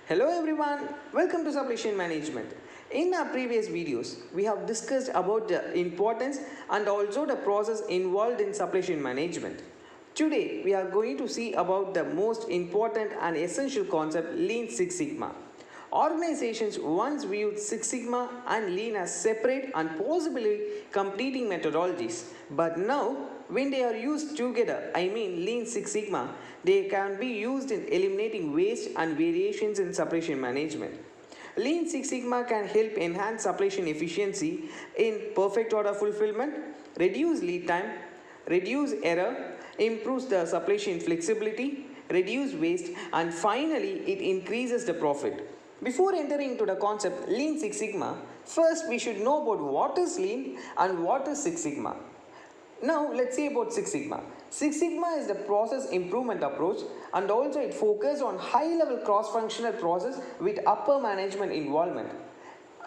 Hello everyone, welcome to Supply Chain Management. In our previous videos, we have discussed about the importance and also the process involved in supply chain management. Today, we are going to see about the most important and essential concept, Lean Six Sigma. Organizations once viewed Six Sigma and Lean as separate and possibly competing methodologies, but now when they are used together, I mean Lean Six Sigma, they can be used in eliminating waste and variations in supply chain management. Lean Six Sigma can help enhance supply chain efficiency in perfect order fulfillment, reduce lead time, reduce error, improves the supply chain flexibility, reduce waste, and finally it increases the profit. Before entering into the concept Lean Six Sigma, first we should know about what is Lean and what is Six Sigma. Now let's see about Six Sigma. Six Sigma is the process improvement approach and also it focuses on high level cross-functional process with upper management involvement.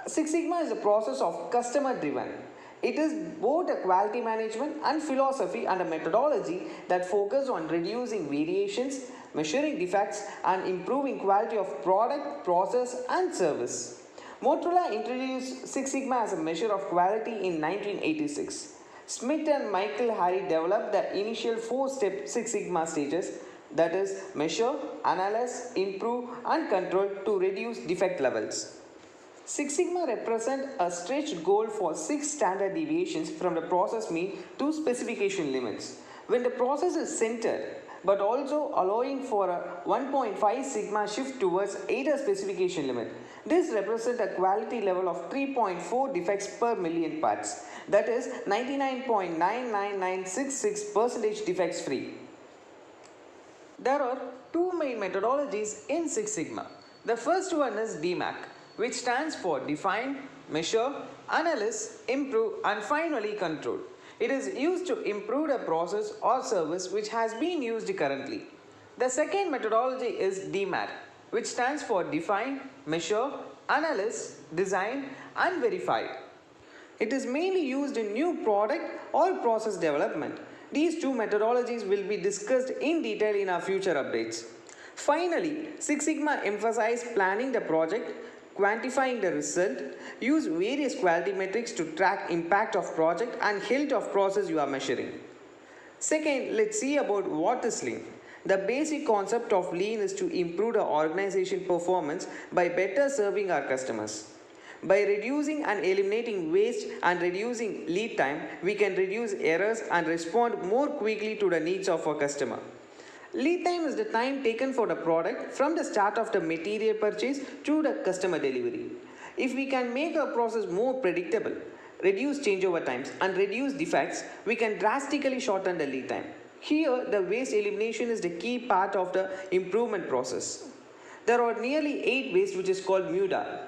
Six Sigma is a process of customer driven. It is both a quality management and philosophy and a methodology that focus on reducing variations, measuring defects and improving quality of product, process and service. Motorola introduced Six Sigma as a measure of quality in 1986. Smith and Michael Harry developed the initial four-step Six Sigma stages, that is measure, analyze, improve and control to reduce defect levels. Six Sigma represent a stretch goal for 6 standard deviations from the process mean to specification limits. When the process is centered but also allowing for a 1.5 sigma shift towards either specification limit. This represents a quality level of 3.4 defects per million parts, that is 99.99966% defects free. There are two main methodologies in Six Sigma. The first one is DMAC, which stands for Define, Measure, Analyze, Improve and finally Control. It is used to improve a process or service which has been used currently. The second methodology is DMAT, which stands for Define, Measure, Analyze, Design and Verify. It is mainly used in new product or process development. These two methodologies will be discussed in detail in our future updates. Finally, Six Sigma emphasizes planning the project, quantifying the result, use various quality metrics to track impact of project and health of process you are measuring. Second, let's see about what is Lean. The basic concept of Lean is to improve the organization performance by better serving our customers. By reducing and eliminating waste and reducing lead time, we can reduce errors and respond more quickly to the needs of our customer. Lead time is the time taken for the product from the start of the material purchase to the customer delivery. If we can make our process more predictable, reduce changeover times and reduce defects, we can drastically shorten the lead time. Here, the waste elimination is the key part of the improvement process. There are nearly 8 wastes which is called MUDA.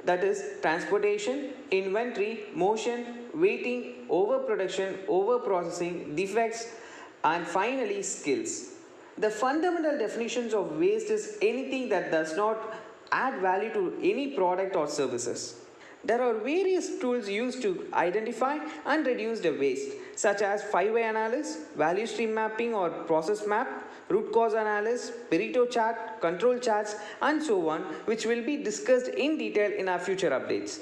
That is transportation, inventory, motion, waiting, overproduction, overprocessing, defects and finally skills. The fundamental definitions of waste is anything that does not add value to any product or services. There are various tools used to identify and reduce the waste, such as 5-way analysis, value stream mapping or process map, root cause analysis, Pareto chart, control charts, and so on, which will be discussed in detail in our future updates.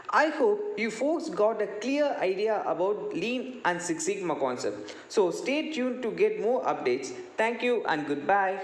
I hope you folks got a clear idea about Lean and Six Sigma concept. So stay tuned to get more updates. Thank you and goodbye.